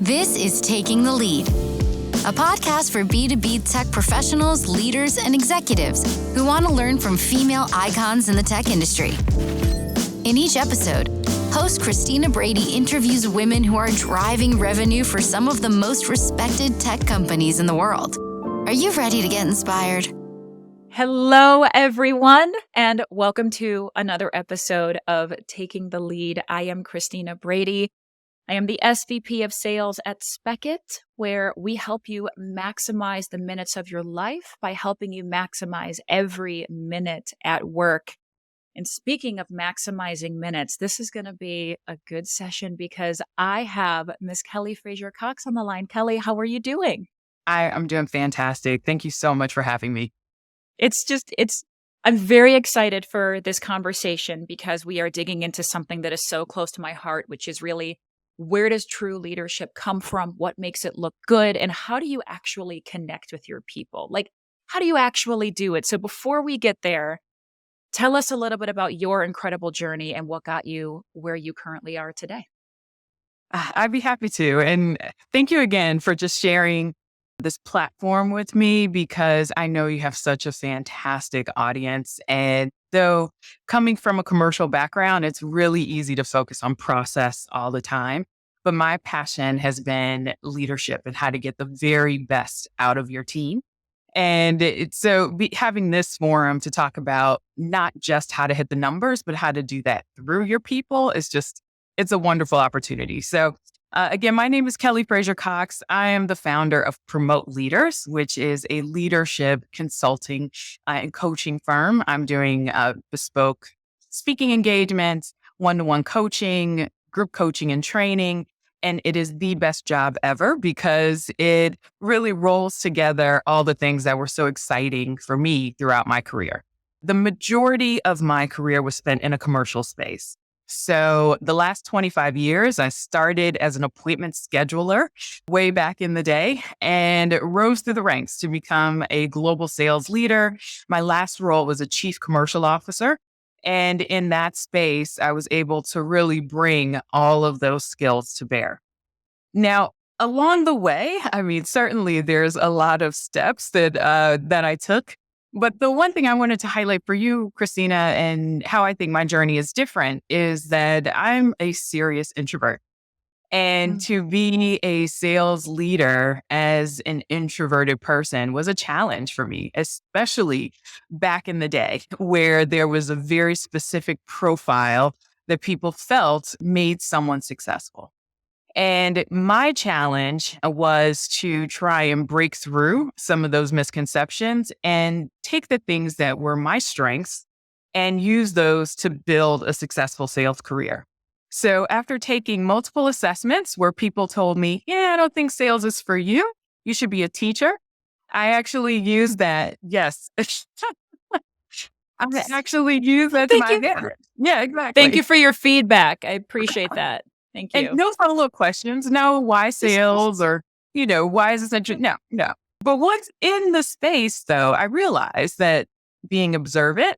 This is Taking the Lead, a podcast for B2B tech professionals, leaders, and executives who want to learn from female icons in the tech industry. In each episode, host Christina Brady interviews women who are driving revenue for some of the most respected tech companies in the world. Are you ready to get inspired? Hello, everyone, and welcome to another episode of Taking the Lead. I am Christina Brady. I am the SVP of Sales at Speckit, where we help you maximize the minutes of your life by helping you maximize every minute at work. And speaking of maximizing minutes, this is going to be a good session because I have Miss Keli Frazier-Cox on the line. Keli, how are you doing? I'm doing fantastic. Thank you so much for having me. I'm very excited for this conversation because we are digging into something that is so close to my heart, which is really, where does true leadership come from? What makes it look good? And how do you actually connect with your people? Like, how do you actually do it? So before we get there, tell us a little bit about your incredible journey and what got you where you currently are today. I'd be happy to. And thank you again for just sharing this platform with me, because I know you have such a fantastic audience. And though coming from a commercial background, it's really easy to focus on process all the time. But my passion has been leadership and how to get the very best out of your team. And having this forum to talk about not just how to hit the numbers, but how to do that through your people it's a wonderful opportunity. So again, my name is Keli Frazier-Cox. I am the founder of Promote Leaders, which is a leadership consulting and coaching firm. I'm doing bespoke speaking engagements, one-to-one coaching, group coaching and training. And it is the best job ever because it really rolls together all the things that were so exciting for me throughout my career. The majority of my career was spent in a commercial space. So the last 25 years, I started as an appointment scheduler way back in the day and rose through the ranks to become a global sales leader. My last role was a chief commercial officer. And in that space, I was able to really bring all of those skills to bear. Now, along the way, certainly there's a lot of steps that I took. But the one thing I wanted to highlight for you, Christina, and how I think my journey is different is that I'm a serious introvert. And to be a sales leader as an introverted person was a challenge for me, especially back in the day where there was a very specific profile that people felt made someone successful. And my challenge was to try and break through some of those misconceptions and take the things that were my strengths and use those to build a successful sales career. So after taking multiple assessments where people told me, I don't think sales is for you. You should be a teacher. I actually used that. Yes. I actually used that to my advantage. Yeah, exactly. Thank you for your feedback. I appreciate that. Thank you. And no follow-up questions. No, why sales or, why is this interesting? No. But once in the space, though, I realized that being observant,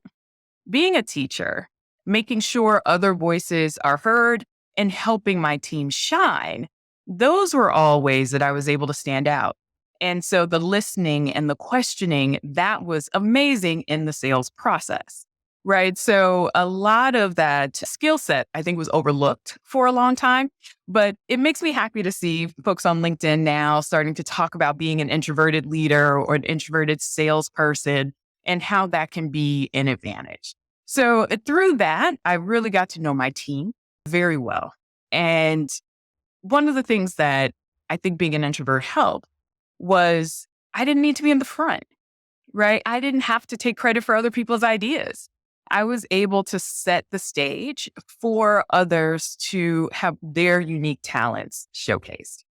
being a teacher, making sure other voices are heard, and helping my team shine, those were all ways that I was able to stand out. And so the listening and the questioning, that was amazing in the sales process. Right. So a lot of that skill set, I think, was overlooked for a long time, but it makes me happy to see folks on LinkedIn now starting to talk about being an introverted leader or an introverted salesperson and how that can be an advantage. So through that, I really got to know my team very well. And one of the things that I think being an introvert helped was I didn't need to be in the front, right? I didn't have to take credit for other people's ideas. I was able to set the stage for others to have their unique talents showcased.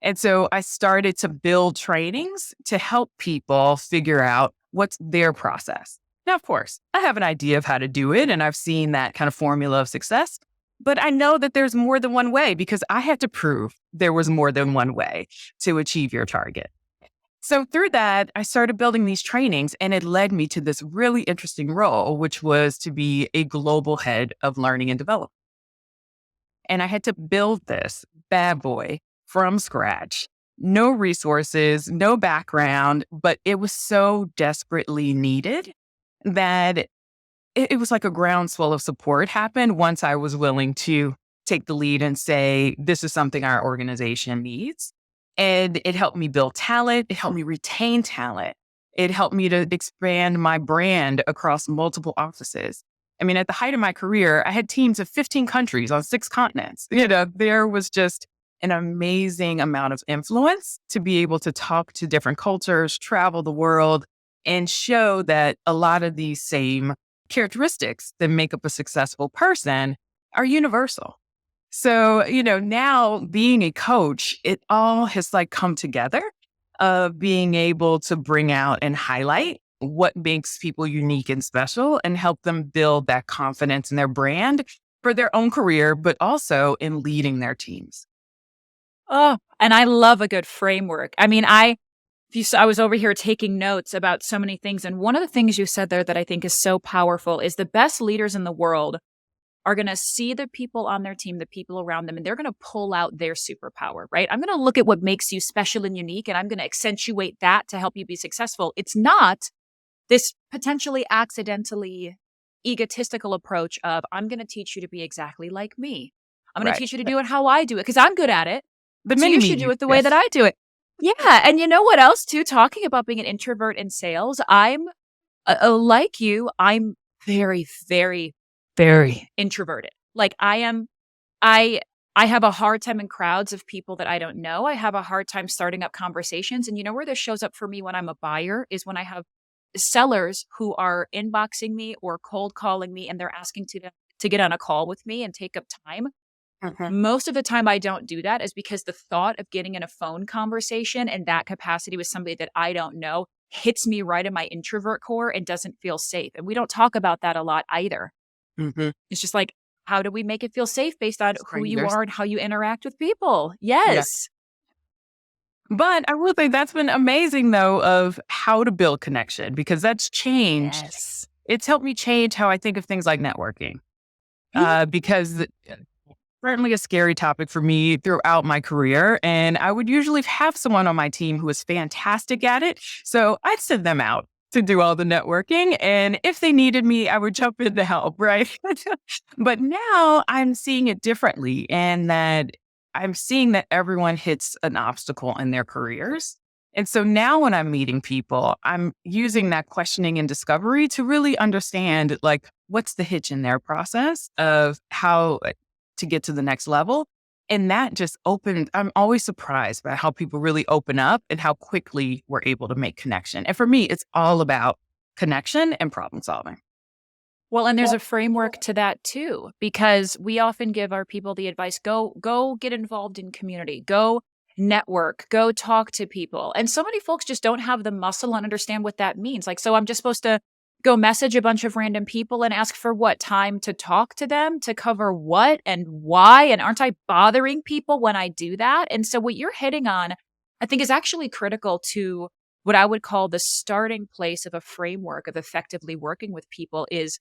And so I started to build trainings to help people figure out what's their process. Now, of course, I have an idea of how to do it, and I've seen that kind of formula of success, but I know that there's more than one way because I had to prove there was more than one way to achieve your target. So through that, I started building these trainings, and it led me to this really interesting role, which was to be a global head of learning and development. And I had to build this bad boy from scratch. No resources, no background, but it was so desperately needed that it was like a groundswell of support happened once I was willing to take the lead and say, this is something our organization needs. And it helped me build talent. It helped me retain talent. It helped me to expand my brand across multiple offices. I mean, at the height of my career, I had teams of 15 countries on 6 continents. There was just an amazing amount of influence to be able to talk to different cultures, travel the world, and show that a lot of these same characteristics that make up a successful person are universal. So, now being a coach, it all has like come together of being able to bring out and highlight what makes people unique and special and help them build that confidence in their brand for their own career, but also in leading their teams. Oh, and I love a good framework. I mean, I was over here taking notes about so many things. And one of the things you said there that I think is so powerful is the best leaders in the world are going to see the people on their team, the people around them, and they're going to pull out their superpower, right? I'm going to look at what makes you special and unique, and I'm going to accentuate that to help you be successful. It's not this potentially accidentally egotistical approach of, I'm going to teach you to be exactly like me. I'm going to teach you to do it how I do it because I'm good at it. But so you should do it the way that I do it. Yeah. And you know what else too? Talking about being an introvert in sales, I'm like you, I'm very, very, very introverted. Like I have a hard time in crowds of people that I don't know. I have a hard time starting up conversations. And you know where this shows up for me when I'm a buyer is when I have sellers who are inboxing me or cold calling me and they're asking to get on a call with me and take up time. Most of the time I don't do that is because the thought of getting in a phone conversation in that capacity with somebody that I don't know hits me right in my introvert core and doesn't feel safe. And we don't talk about that a lot either. It's just like, how do we make it feel safe based on who you are and how you interact with people? Yes. Yeah. But I will say that's been amazing, though, of how to build connection, because that's changed. Yes. It's helped me change how I think of things like networking, because certainly a scary topic for me throughout my career. And I would usually have someone on my team who was fantastic at it. So I'd send them out to do all the networking. And if they needed me, I would jump in to help, right? But now I'm seeing it differently, and that I'm seeing that everyone hits an obstacle in their careers. And so now when I'm meeting people, I'm using that questioning and discovery to really understand, like, what's the hitch in their process of how to get to the next level. And that just I'm always surprised by how people really open up and how quickly we're able to make connection. And for me, it's all about connection and problem solving. Well, and there's a framework to that too, because we often give our people the advice, go get involved in community, go network, go talk to people. And so many folks just don't have the muscle and understand what that means. Like, so I'm just supposed to go message a bunch of random people and ask for what? Time to talk to them, to cover what and why? And aren't I bothering people when I do that? And so what you're hitting on, I think, is actually critical to what I would call the starting place of a framework of effectively working with people is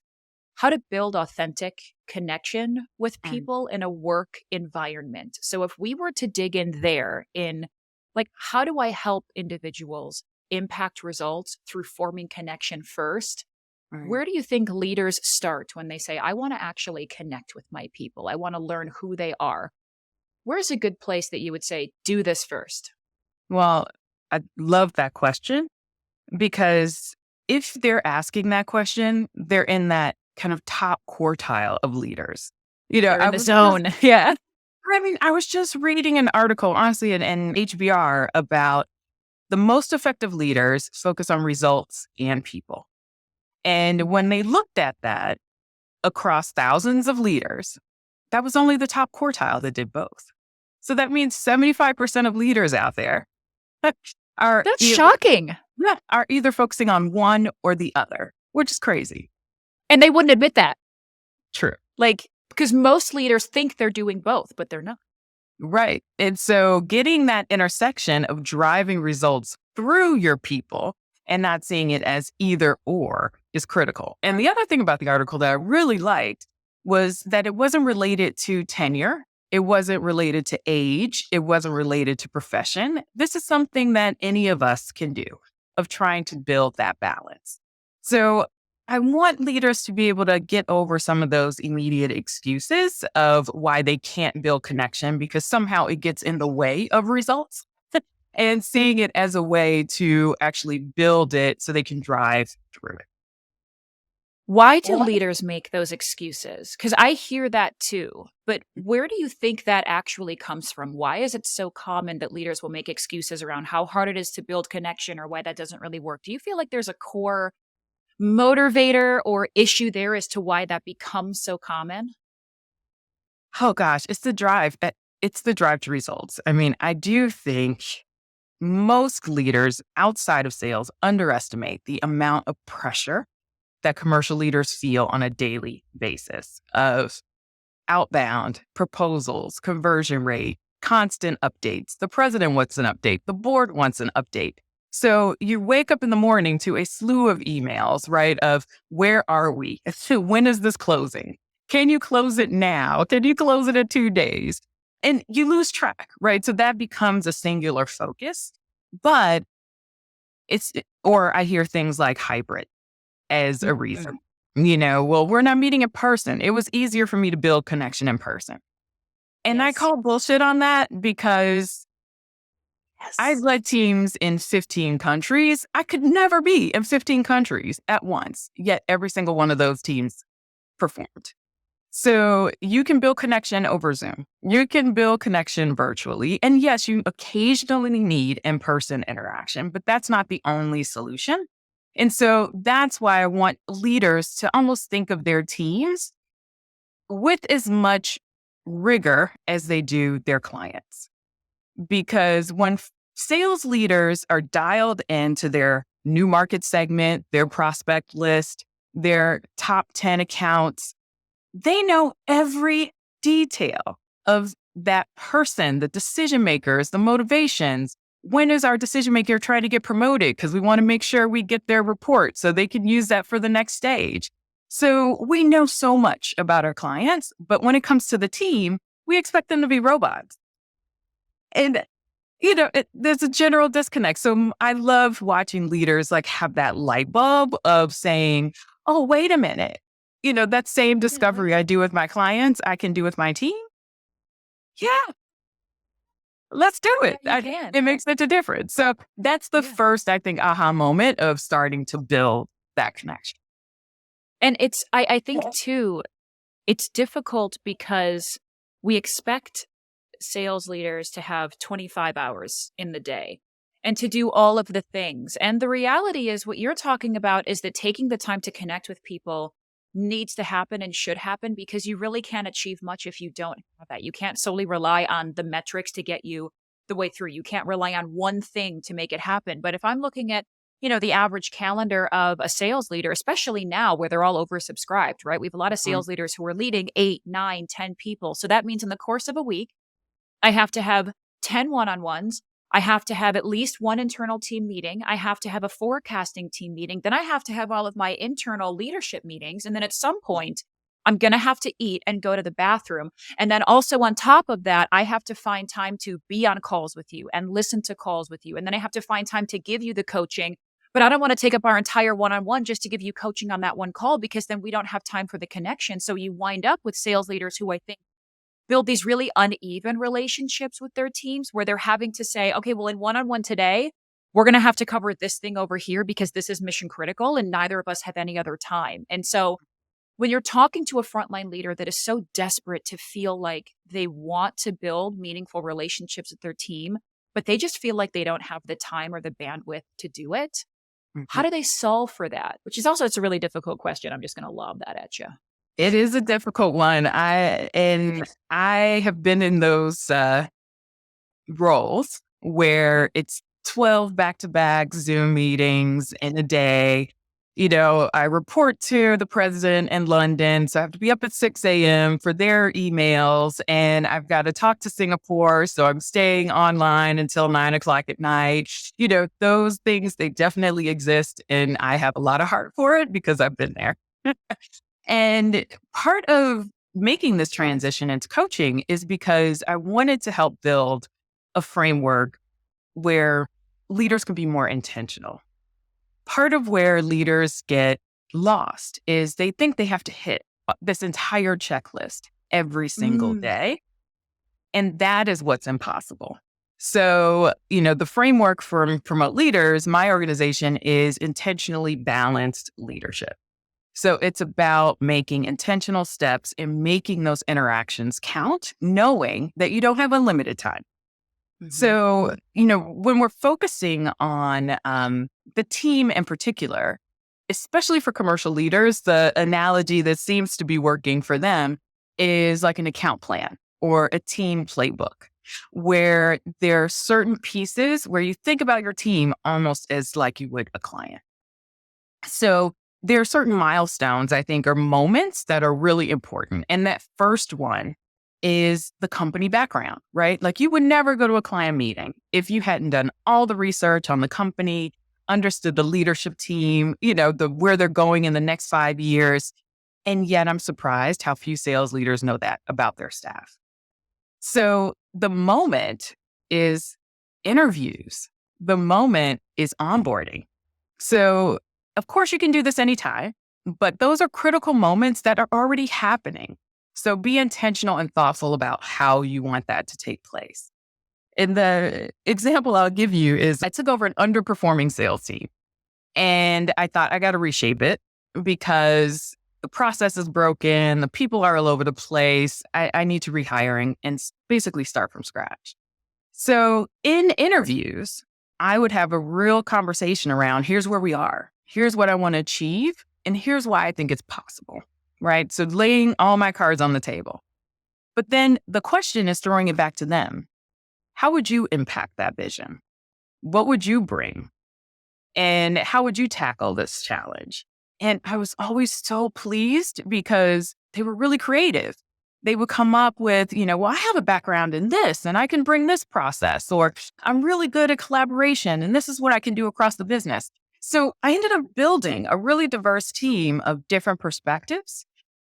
how to build authentic connection with people in a work environment. So if we were to dig in there in, like, how do I help individuals impact results through forming connection first? Where do you think leaders start when they say, I want to actually connect with my people? I want to learn who they are. Where's a good place that you would say, do this first? Well, I love that question, because if they're asking that question, they're in that kind of top quartile of leaders. They're in the zone. Yeah. I mean, I was just reading an article, honestly, in HBR about the most effective leaders focus on results and people. And when they looked at that across thousands of leaders, that was only the top quartile that did both. So that means 75% of leaders out there are shocking. Yeah, are either focusing on one or the other, which is crazy. And they wouldn't admit that. True. Like, because most leaders think they're doing both, but they're not. Right. And so getting that intersection of driving results through your people and not seeing it as either or is critical. And the other thing about the article that I really liked was that it wasn't related to tenure. It wasn't related to age. It wasn't related to profession. This is something that any of us can do of trying to build that balance. So I want leaders to be able to get over some of those immediate excuses of why they can't build connection because somehow it gets in the way of results and seeing it as a way to actually build it so they can drive through it. Why do leaders make those excuses? Because I hear that too. But where do you think that actually comes from? Why is it so common that leaders will make excuses around how hard it is to build connection or why that doesn't really work? Do you feel like there's a core motivator or issue there as to why that becomes so common? Oh gosh, it's the drive. It's the drive to results. I mean, I do think most leaders outside of sales underestimate the amount of pressure that commercial leaders feel on a daily basis of outbound proposals, conversion rate, constant updates. The president wants an update. The board wants an update. So you wake up in the morning to a slew of emails, right? Of where are we? When is this closing? Can you close it now? Can you close it in 2 days? And you lose track, right? So that becomes a singular focus. But or I hear things like hybrid as a reason. Well, we're not meeting in person. It was easier for me to build connection in person. And I call bullshit on that because I've led teams in 15 countries. I could never be in 15 countries at once, yet every single one of those teams performed. So you can build connection over Zoom. You can build connection virtually. And yes, you occasionally need in-person interaction, but that's not the only solution. And so that's why I want leaders to almost think of their teams with as much rigor as they do their clients. Because when sales leaders are dialed into their new market segment, their prospect list, their top 10 accounts, they know every detail of that person, the decision makers, the motivations. When is our decision maker trying to get promoted? Because we want to make sure we get their report so they can use that for the next stage. So we know so much about our clients, but when it comes to the team, we expect them to be robots. And, there's a general disconnect. So I love watching leaders have that light bulb of saying, oh, wait a minute. That same discovery I do with my clients, I can do with my team. Yeah, let's do it. It makes such a difference. So that's the first, I think, aha moment of starting to build that connection. And I think too, it's difficult because we expect sales leaders to have 25 hours in the day and to do all of the things. And the reality is what you're talking about is that taking the time to connect with people needs to happen and should happen because you really can't achieve much if you don't have that. You can't solely rely on the metrics to get you the way through. You can't rely on one thing to make it happen. But if I'm looking at, the average calendar of a sales leader, especially now where they're all oversubscribed, right? We have a lot of sales leaders who are leading 8, 9, 10 people. So that means in the course of a week, I have to have 10 one-on-ones. I have to have at least one internal team meeting. I have to have a forecasting team meeting. Then I have to have all of my internal leadership meetings. And then at some point, I'm going to have to eat and go to the bathroom. And then also on top of that, I have to find time to be on calls with you and listen to calls with you. And then I have to find time to give you the coaching. But I don't want to take up our entire one-on-one just to give you coaching on that one call because then we don't have time for the connection. So you wind up with sales leaders who I think build these really uneven relationships with their teams where they're having to say, okay, well, in one-on-one today, we're going to have to cover this thing over here because this is mission critical and neither of us have any other time. And so when you're talking to a frontline leader that is so desperate to feel like they want to build meaningful relationships with their team, but they just feel like they don't have the time or the bandwidth to do it, how do they solve for that? Which is also, it's a really difficult question. I'm just going to lob that at you. It is a difficult one. I have been in those roles where it's 12 back-to-back Zoom meetings in a day. I report to the president in London, so I have to be up at 6 a.m. for their emails, and I've got to talk to Singapore, so I'm staying online until 9 o'clock at night. Those things, they definitely exist, and I have a lot of heart for it because I've been there. And part of making this transition into coaching is because I wanted to help build a framework where leaders can be more intentional. Part of where leaders get lost is they think they have to hit this entire checklist every single day. And that is what's impossible. So, the framework for Promote Leaders, my organization, is intentionally balanced leadership. So it's about making intentional steps and making those interactions count, knowing that you don't have unlimited time. So, when we're focusing on the team in particular, especially for commercial leaders, the analogy that seems to be working for them is like an account plan or a team playbook, where there are certain pieces where you think about your team almost as like you would a client. So there are certain milestones, I think, or moments that are really important. And that first one is the company background, right? Like you would never go to a client meeting if you hadn't done all the research on the company, understood the leadership team, where they're going in the next 5 years. And yet I'm surprised how few sales leaders know that about their staff. So the moment is interviews. The moment is onboarding. So of course you can do this anytime, but those are critical moments that are already happening. So be intentional and thoughtful about how you want that to take place. And the example I'll give you is I took over an underperforming sales team and I thought I got to reshape it because the process is broken. The people are all over the place. I need to rehiring and basically start from scratch. So in interviews, I would have a real conversation around here's where we are. Here's what I want to achieve. And here's why I think it's possible, right? So laying all my cards on the table. But then the question is throwing it back to them. How would you impact that vision? What would you bring? And how would you tackle this challenge? And I was always so pleased because they were really creative. They would come up with, well, I have a background in this and I can bring this process, or I'm really good at collaboration and this is what I can do across the business. So I ended up building a really diverse team of different perspectives,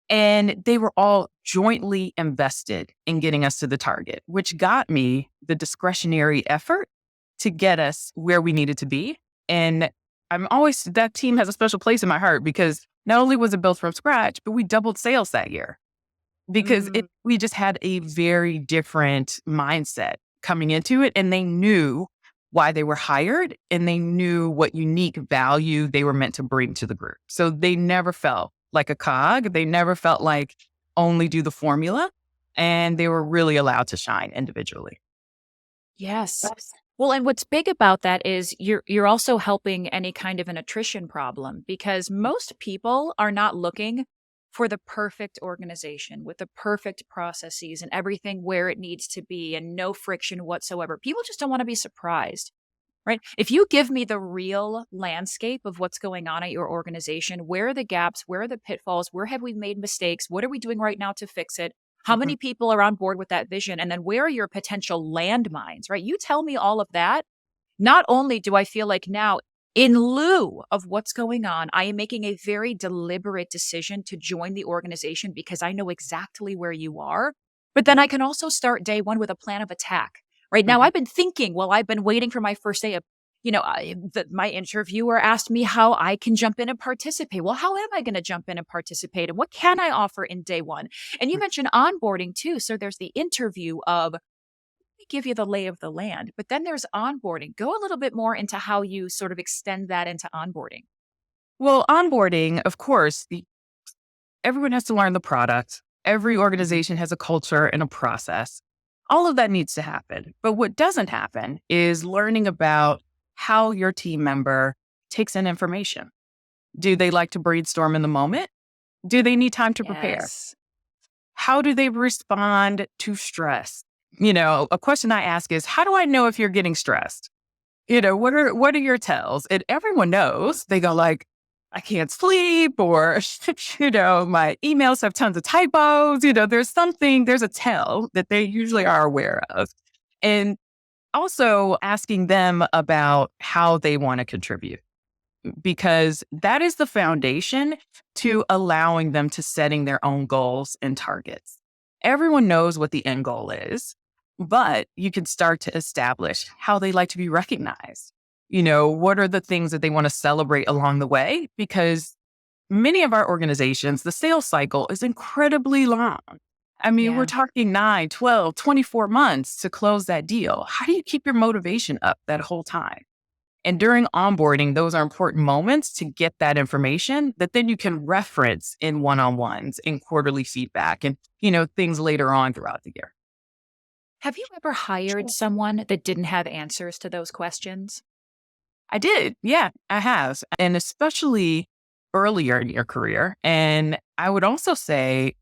and they were all jointly invested in getting us to the target, which got me the discretionary effort to get us where we needed to be. And that team has a special place in my heart because not only was it built from scratch, but we doubled sales that year because we just had a very different mindset coming into it. And they knew why they were hired and they knew what unique value they were meant to bring to the group. So they never felt like a cog. They never felt like only do the formula, and they were really allowed to shine individually. Yes. Well, and what's big about that is you're also helping any kind of an attrition problem, because most people are not looking for the perfect organization with the perfect processes and everything where it needs to be and no friction whatsoever. People just don't want to be surprised, right? If you give me the real landscape of what's going on at your organization, where are the gaps? Where are the pitfalls? Where have we made mistakes? What are we doing right now to fix it? How many people are on board with that vision? And then where are your potential landmines, right? You tell me all of that. Not only do I feel like now, in lieu of what's going on, I am making a very deliberate decision to join the organization because I know exactly where you are. But then I can also start day one with a plan of attack. Right now, I've been thinking, I've been waiting for my first day of, my interviewer asked me how I can jump in and participate. Well, how am I going to jump in and participate? And what can I offer in day one? And you mentioned onboarding too. So there's the interview of, give you the lay of the land, but then there's onboarding. Go a little bit more into how you sort of extend that into onboarding. Well, onboarding, of course, everyone has to learn the product. Every organization has a culture and a process. All of that needs to happen. But what doesn't happen is learning about how your team member takes in information. Do they like to brainstorm in the moment? Do they need time to prepare? How do they respond to stress? A question I ask is, how do I know if you're getting stressed? What are your tells? And everyone knows. They go like, I can't sleep, or, my emails have tons of typos. There's a tell that they usually are aware of. And also asking them about how they want to contribute. because that is the foundation to allowing them to setting their own goals and targets. Everyone knows what the end goal is, but you can start to establish how they like to be recognized. What are the things that they want to celebrate along the way? Because many of our organizations, the sales cycle is incredibly long. I mean, we're talking 9, 12, 24 months to close that deal. How do you keep your motivation up that whole time? And during onboarding, those are important moments to get that information that then you can reference in one-on-ones, in quarterly feedback, and, things later on throughout the year. Have you ever hired someone that didn't have answers to those questions? I did. Yeah, I have. And especially earlier in your career. And I would also say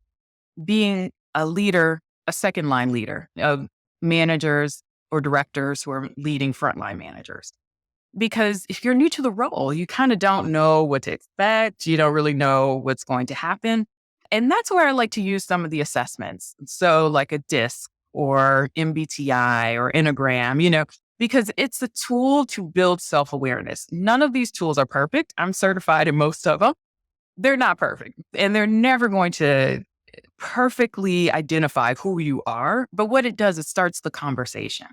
being a leader, a second line leader of managers or directors who are leading frontline managers. Because if you're new to the role, you kind of don't know what to expect. You don't really know what's going to happen. And that's where I like to use some of the assessments. So like a DISC or MBTI or Enneagram, because it's a tool to build self-awareness. None of these tools are perfect. I'm certified in most of them. They're not perfect. And they're never going to perfectly identify who you are. But what it does, it starts the conversation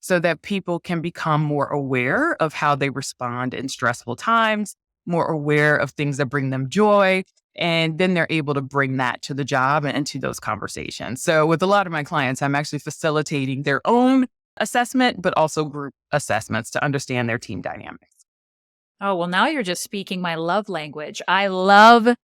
so that people can become more aware of how they respond in stressful times, more aware of things that bring them joy. And then they're able to bring that to the job and into those conversations. So with a lot of my clients, I'm actually facilitating their own assessment, but also group assessments to understand their team dynamics. Oh, well, now you're just speaking my love language. I love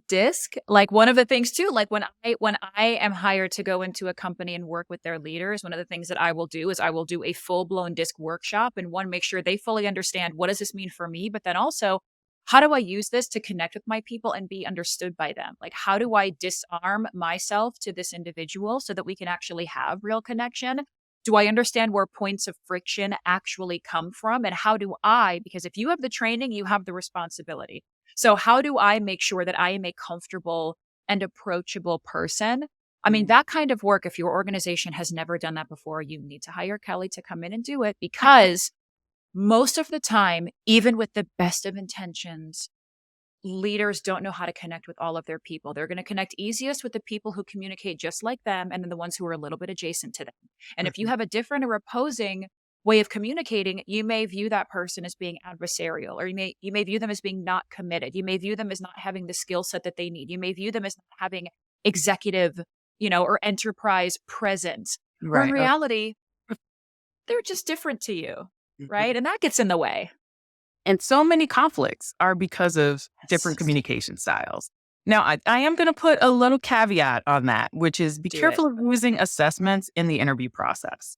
DISC. Like one of the things too, like when I am hired to go into a company and work with their leaders, one of the things that I will do is I will do a full-blown DISC workshop and make sure they fully understand what does this mean for me, but then also how do I use this to connect with my people and be understood by them? Like how do I disarm myself to this individual so that we can actually have real connection? Do I understand where points of friction actually come from? And how do because if you have the training, you have the responsibility. So how do I make sure that I am a comfortable and approachable person? I mean, that kind of work, if your organization has never done that before, you need to hire Keli to come in and do it, because most of the time, even with the best of intentions, leaders don't know how to connect with all of their people. They're going to connect easiest with the people who communicate just like them, and then the ones who are a little bit adjacent to them. And if you have a different or opposing way of communicating, you may view that person as being adversarial, or you may view them as being not committed. You may view them as not having the skill set that they need. You may view them as not having executive, or enterprise presence. Right. Where in reality, they're just different to you, right? And that gets in the way. And so many conflicts are because of different communication styles. Now, I am going to put a little caveat on that, which is be careful of using assessments in the interview process.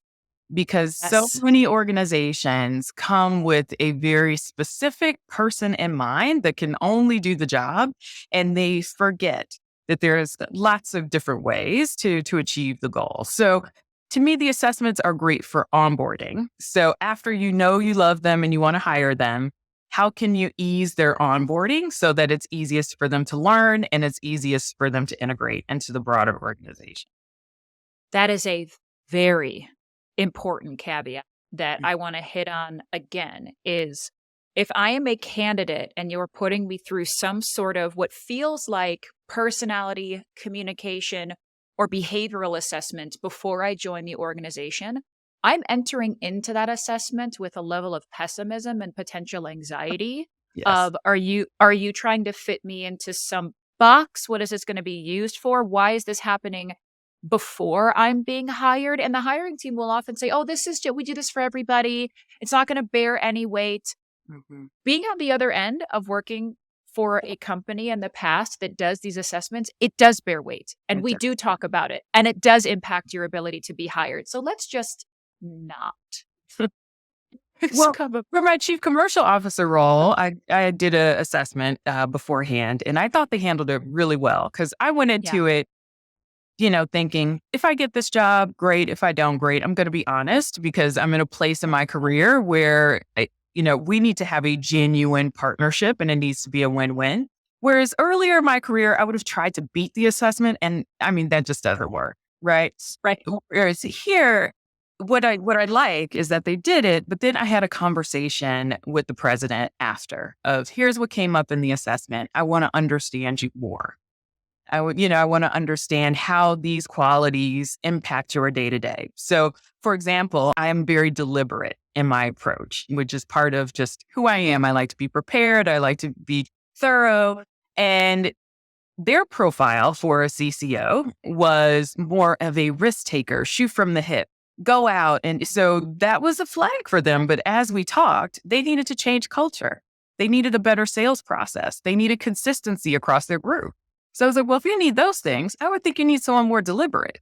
Because so many organizations come with a very specific person in mind that can only do the job, and they forget that there's lots of different ways to achieve the goal. So to me, the assessments are great for onboarding. So after you love them and you want to hire them, how can you ease their onboarding so that it's easiest for them to learn and it's easiest for them to integrate into the broader organization? That is a very important caveat that I want to hit on again is if I am a candidate and you're putting me through some sort of what feels like personality, communication, or behavioral assessment before I join the organization, I'm entering into that assessment with a level of pessimism and potential anxiety of, are you trying to fit me into some box? What is this going to be used for? Why is this happening before I'm being hired? And the hiring team will often say, oh, we do this for everybody. It's not going to bear any weight. Being on the other end of working for a company in the past that does these assessments, it does bear weight. And we do talk about it. And it does impact your ability to be hired. So let's just not. Well, for my chief commercial officer role, I did an assessment beforehand, and I thought they handled it really well because I went into it, thinking if I get this job, great. If I don't, great. I'm going to be honest because I'm in a place in my career where, we need to have a genuine partnership and it needs to be a win-win. Whereas earlier in my career, I would have tried to beat the assessment. And I mean, that just doesn't work. Right. Right. Whereas here, what I like is that they did it, but then I had a conversation with the president after of here's what came up in the assessment. I want to understand you more. I want to understand how these qualities impact your day to day. So, for example, I am very deliberate in my approach, which is part of just who I am. I like to be prepared. I like to be thorough. And their profile for a CCO was more of a risk taker, shoot from the hip, go out. And so that was a flag for them. But as we talked, they needed to change culture. They needed a better sales process. They needed consistency across their group. So I was like, well, if you need those things, I would think you need someone more deliberate.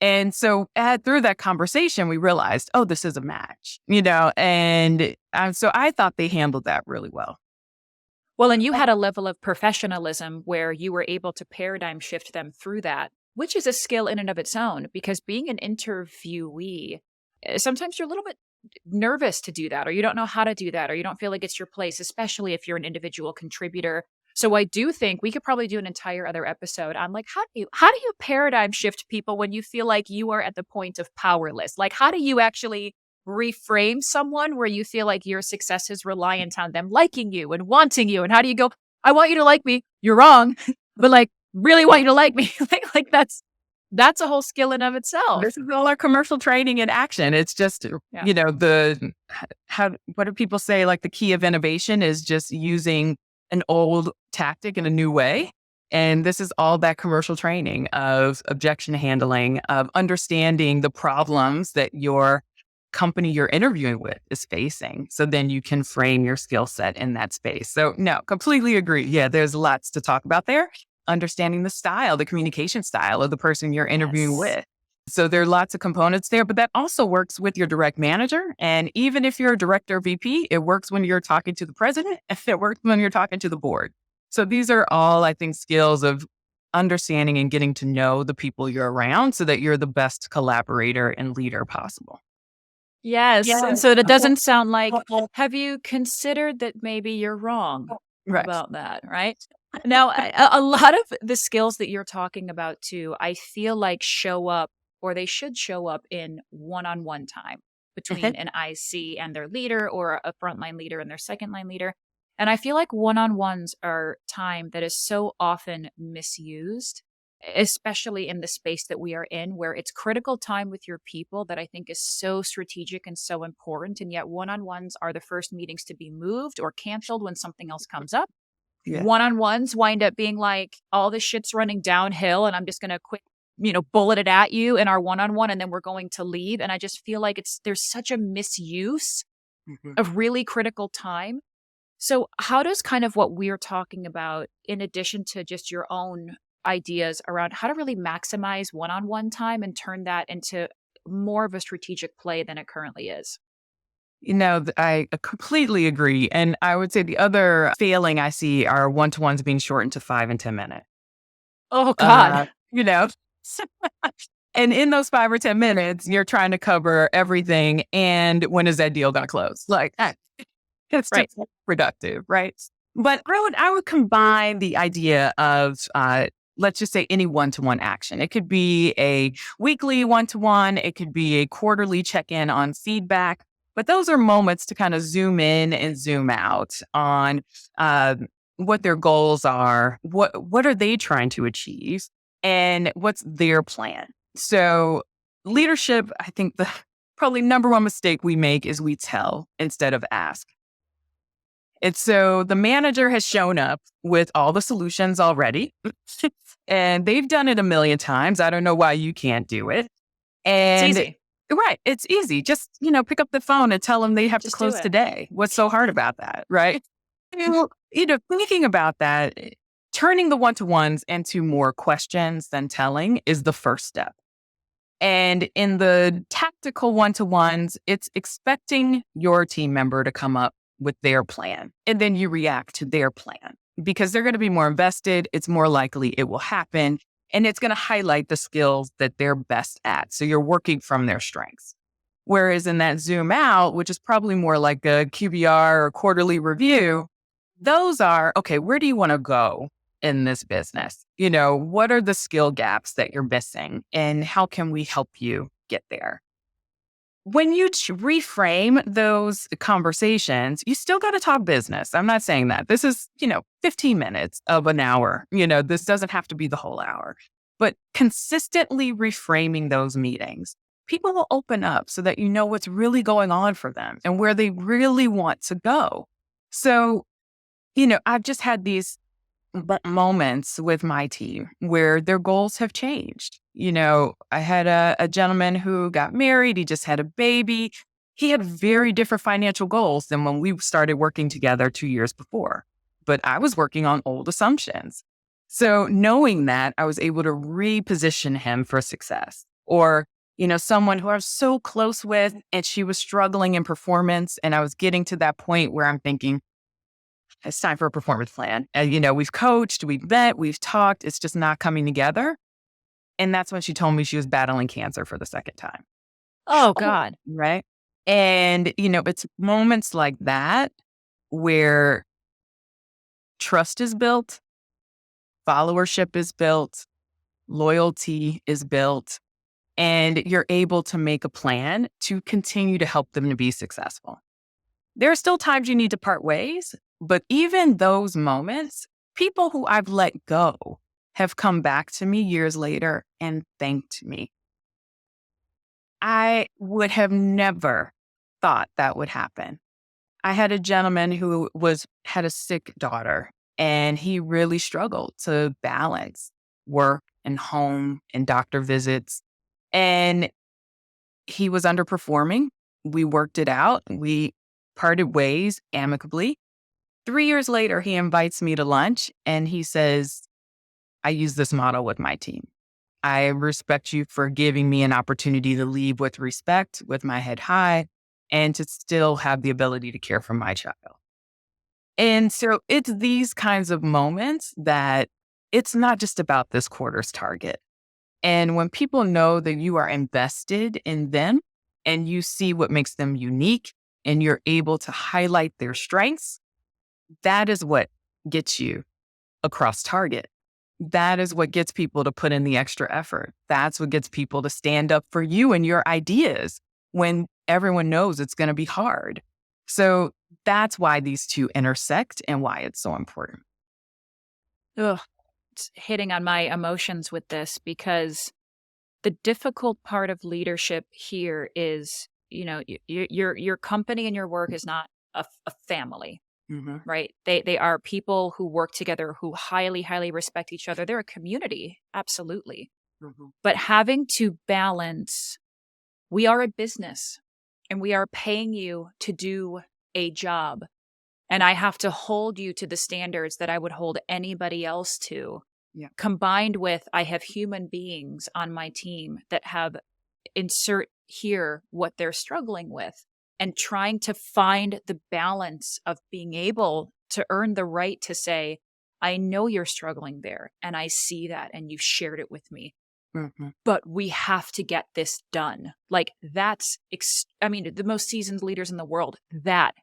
And so through that conversation, we realized, oh, this is a match, and so I thought they handled that really well. Well, and you had a level of professionalism where you were able to paradigm shift them through that, which is a skill in and of its own, because being an interviewee, sometimes you're a little bit nervous to do that, or you don't know how to do that, or you don't feel like it's your place, especially if you're an individual contributor. So I do think we could probably do an entire other episode on like, how do you paradigm shift people when you feel like you are at the point of powerless? Like, how do you actually reframe someone where you feel like your success is reliant on them liking you and wanting you? And how do you go, I want you to like me. You're wrong, but like really want you to like me. like that's a whole skill in of itself. This is all our commercial training in action. It's just, what do people say? Like the key of innovation is just using an old tactic in a new way. And this is all that commercial training of objection handling, of understanding the problems that your company you're interviewing with is facing. So then you can frame your skill set in that space. So no, completely agree. Yeah, there's lots to talk about there. Understanding the style, the communication style of the person you're interviewing with. So there are lots of components there, but that also works with your direct manager. And even if you're a director or VP, it works when you're talking to the president, and it works when you're talking to the board. So these are all, I think, skills of understanding and getting to know the people you're around so that you're the best collaborator and leader possible. Yes. And so it doesn't sound like, have you considered that maybe you're wrong about that, right? Now, a lot of the skills that you're talking about too, I feel like show up, or they should show up in one-on-one time between an IC and their leader, or a frontline leader and their second line leader. And I feel like one-on-ones are time that is so often misused, especially in the space that we are in, where it's critical time with your people that I think is so strategic and so important. And yet one-on-ones are the first meetings to be moved or canceled when something else comes up. Yeah. One-on-ones wind up being like, all this shit's running downhill and I'm just going to quick, bullet it at you in our one-on-one, and then we're going to leave. And I just feel like there's such a misuse of really critical time. So how does kind of what we're talking about, in addition to just your own ideas around how to really maximize one-on-one time and turn that into more of a strategic play than it currently is? I completely agree. And I would say the other failing I see are one-to-ones being shortened to 5 and 10 minutes. Oh, God. And in those 5 or 10 minutes, you're trying to cover everything. And when is that deal going to close? Like, it's just productive, right? But I would combine the idea of, let's just say any one-to-one action. It could be a weekly one-to-one. It could be a quarterly check-in on feedback. But those are moments to kind of zoom in and zoom out on what their goals are, what are they trying to achieve, and what's their plan. So leadership, I think the probably number one mistake we make is we tell instead of ask. And so the manager has shown up with all the solutions already, and they've done it a million times. I don't know why you can't do it. And it's easy. Right. It's easy. Just, pick up the phone and tell them they have to close today. What's so hard about that? Right. Thinking about that, turning the one-to-ones into more questions than telling is the first step. And in the tactical one-to-ones, it's expecting your team member to come up with their plan. And then you react to their plan because they're going to be more invested. It's more likely it will happen. And it's going to highlight the skills that they're best at. So you're working from their strengths. Whereas in that zoom out, which is probably more like a QBR or quarterly review, those are, okay, where do you want to go in this business? What are the skill gaps that you're missing? And how can we help you get there? when you reframe those conversations, you still got to talk business. I'm not saying that. This is, 15 minutes of an hour. This doesn't have to be the whole hour. But consistently reframing those meetings, people will open up so that you know what's really going on for them and where they really want to go. So, I've just had these moments with my team where their goals have changed. I had a gentleman who got married. He just had a baby. He had very different financial goals than when we started working together 2 years before. But I was working on old assumptions. So knowing that, I was able to reposition him for success. Or, someone who I was so close with and she was struggling in performance. And I was getting to that point where I'm thinking, it's time for a performance plan. And, we've coached, we've met, we've talked. It's just not coming together. And that's when she told me she was battling cancer for the second time. Oh, God. Right. And, it's moments like that where trust is built, followership is built, loyalty is built, and you're able to make a plan to continue to help them to be successful. There are still times you need to part ways, but even those moments, people who I've let go have come back to me years later and thanked me. I would have never thought that would happen. I had a gentleman who had a sick daughter, and he really struggled to balance work and home and doctor visits. And he was underperforming. We worked it out. We parted ways amicably. 3 years later, he invites me to lunch and he says, I use this model with my team. I respect you for giving me an opportunity to leave with respect, with my head high, and to still have the ability to care for my child. And so it's these kinds of moments that it's not just about this quarter's target. And when people know that you are invested in them and you see what makes them unique and you're able to highlight their strengths, that is what gets you across target. That is what gets people to put in the extra effort. That's what gets people to stand up for you and your ideas when everyone knows it's going to be hard. So that's why these two intersect and why it's so important. Ugh, it's hitting on my emotions with this because the difficult part of leadership here is, your company and your work is not a family. Mm-hmm. Right. They are people who work together, who highly, highly respect each other. They're a community. Absolutely. Mm-hmm. But having to balance, we are a business and we are paying you to do a job. And I have to hold you to the standards that I would hold anybody else to. Yeah. Combined with, I have human beings on my team that have insert here what they're struggling with. And trying to find the balance of being able to earn the right to say, I know you're struggling there and I see that and you've shared it with me, but we have to get this done. Like that's, the most seasoned leaders in the world, that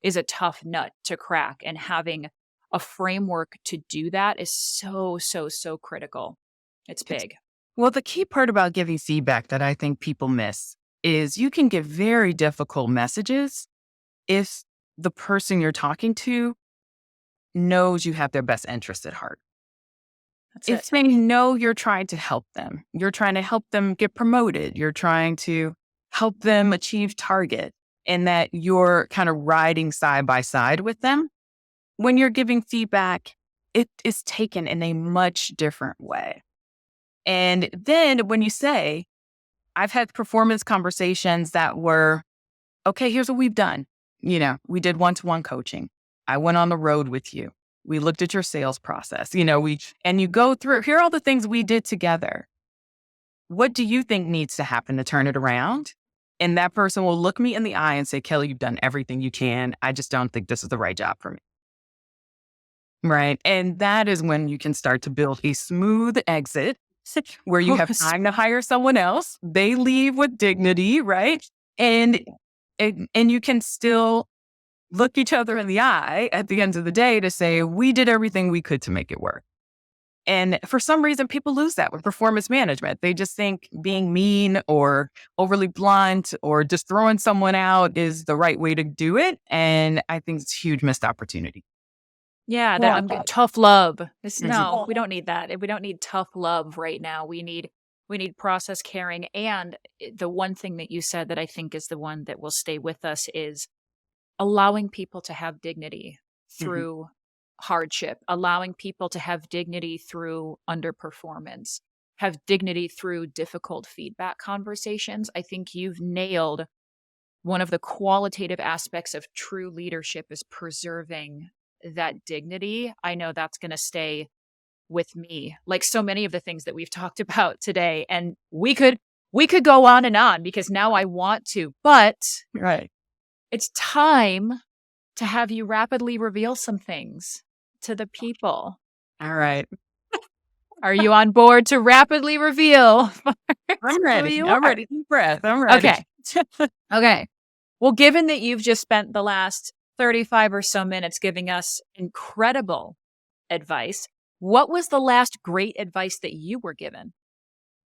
is a tough nut to crack, and having a framework to do that is so, so, so critical. It's big. Well, the key part about giving feedback that I think people miss is you can give very difficult messages if the person you're talking to knows you have their best interest at heart. If they know you're trying to help them, you're trying to help them get promoted, you're trying to help them achieve target, and that you're kind of riding side by side with them, when you're giving feedback, it is taken in a much different way. And then when you say, I've had performance conversations that were, okay, here's what we've done. We did one-to-one coaching. I went on the road with you. We looked at your sales process. And you go through, here are all the things we did together. What do you think needs to happen to turn it around? And that person will look me in the eye and say, Keli, you've done everything you can. I just don't think this is the right job for me. Right. And that is when you can start to build a smooth exit where you have time to hire someone else. They leave with dignity, right? And you can still look each other in the eye at the end of the day to say, we did everything we could to make it work. And for some reason, people lose that with performance management. They just think being mean or overly blunt or just throwing someone out is the right way to do it. And I think it's a huge missed opportunity. Yeah, that tough love. No, we don't need that. We don't need tough love right now. We need process caring. And the one thing that you said that I think is the one that will stay with us is allowing people to have dignity through hardship, allowing people to have dignity through underperformance, have dignity through difficult feedback conversations. I think you've nailed one of the qualitative aspects of true leadership is preserving that dignity. I know that's going to stay with me, like so many of the things that we've talked about today. And we could go on and on because now I want to, but it's time to have you rapidly reveal some things to the people. All right. Are you on board to rapidly reveal? I'm ready. I'm ready. Deep breath. I'm ready. Okay. Okay. Well, given that you've just spent the last 35 or so minutes giving us incredible advice, what was the last great advice that you were given?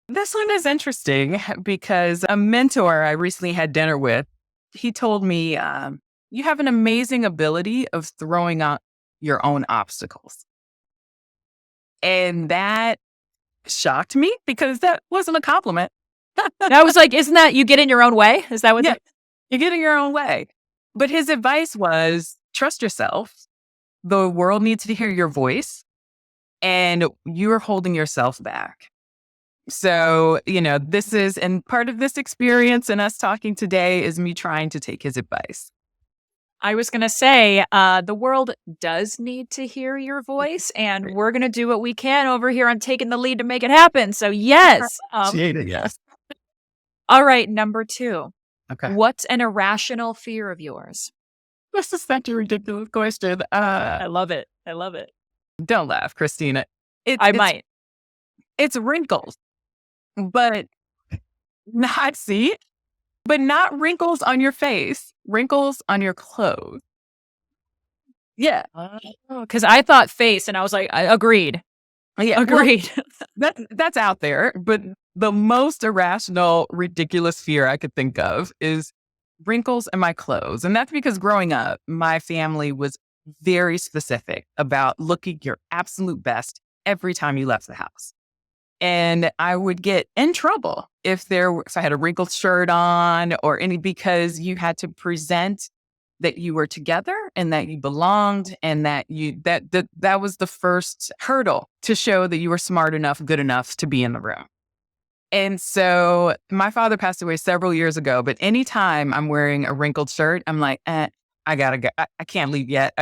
This one is interesting because a mentor I recently had dinner with, he told me, you have an amazing ability of throwing out your own obstacles. And that shocked me because that wasn't a compliment. That was like, isn't that you get in your own way? Is that what? Yeah, you get in your own way. But his advice was trust yourself. The world needs to hear your voice and you're holding yourself back. So, this is, and part of this experience and us talking today is me trying to take his advice. I was going to say, the world does need to hear your voice, and we're going to do what we can over here on Taking the Lead to make it happen. So, yes. Yes. All right, number 2. Okay. What's an irrational fear of yours? This is such a ridiculous question. I love it. I love it. Don't laugh, Christina. Might. It's wrinkles, but not wrinkles on your face, wrinkles on your clothes. Yeah. Because I thought face, and I was like, agreed. Yeah, agreed. Well, that's out there, but the most irrational, ridiculous fear I could think of is wrinkles in my clothes. And that's because growing up, my family was very specific about looking your absolute best every time you left the house. And I would get in trouble if I had a wrinkled shirt on because you had to present that you were together and that you belonged and that that was the first hurdle to show that you were smart enough, good enough to be in the room. And so my father passed away several years ago, but anytime I'm wearing a wrinkled shirt, I'm like, I gotta go. I can't leave yet.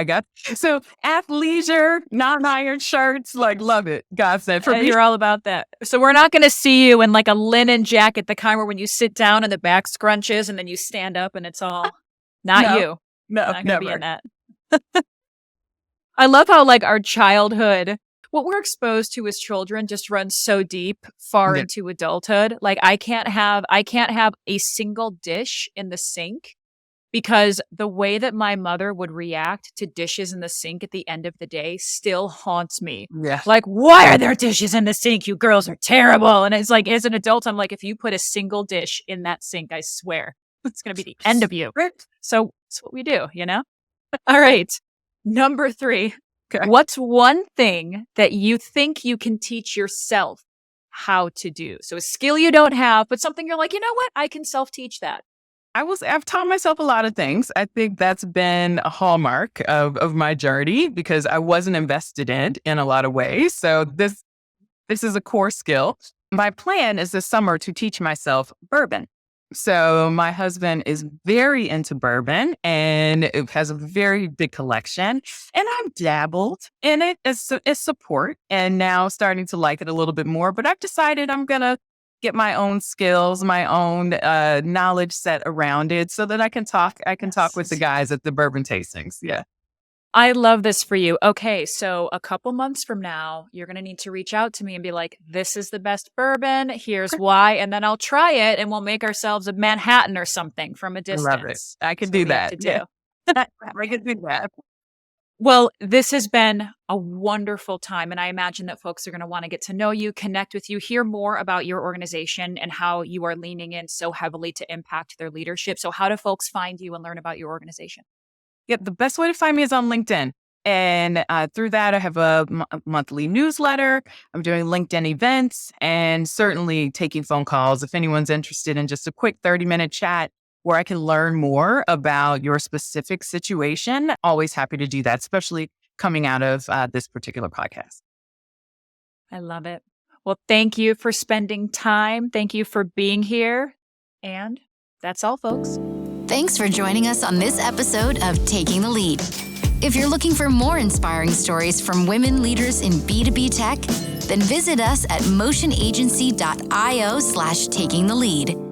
So athleisure, non-iron shirts, like love it. God said for me. You're all about that. So we're not going to see you in like a linen jacket, the kind where when you sit down and the back scrunches and then you stand up and it's all not you. No, not never. Be in that. I love how like our childhood, what we're exposed to as children just runs so deep far into adulthood. Like I can't have a single dish in the sink because the way that my mother would react to dishes in the sink at the end of the day still haunts me. Yeah. Like, why are there dishes in the sink? You girls are terrible. And it's like, as an adult, I'm like, if you put a single dish in that sink, I swear it's going to be the end of you. So that's what we do, All right. Number 3. Okay. What's one thing that you think you can teach yourself how to do? So a skill you don't have, but something you're like, you know what? I can self-teach that. I've taught myself a lot of things. I think that's been a hallmark of my journey because I wasn't invested in a lot of ways. So this is a core skill. My plan is this summer to teach myself bourbon. So my husband is very into bourbon and it has a very big collection. And I've dabbled in it as support and now starting to like it a little bit more. But I've decided I'm going to get my own skills, my own knowledge set around it so that I can talk with the guys at the bourbon tastings. Yeah. I love this for you. Okay, so a couple months from now, you're going to need to reach out to me and be like, this is the best bourbon. Here's why. And then I'll try it and we'll make ourselves a Manhattan or something from a distance. I love it. I can do that. Yeah. I can do that. Well, this has been a wonderful time, and I imagine that folks are going to want to get to know you, connect with you, hear more about your organization and how you are leaning in so heavily to impact their leadership. So how do folks find you and learn about your organization? Yeah, the best way to find me is on LinkedIn. And through that, I have a monthly newsletter. I'm doing LinkedIn events and certainly taking phone calls. If anyone's interested in just a quick 30-minute chat where I can learn more about your specific situation, always happy to do that, especially coming out of this particular podcast. I love it. Well, thank you for spending time. Thank you for being here. And that's all, folks. Thanks for joining us on this episode of Taking the Lead. If you're looking for more inspiring stories from women leaders in B2B tech, then visit us at motionagency.io/takingthelead.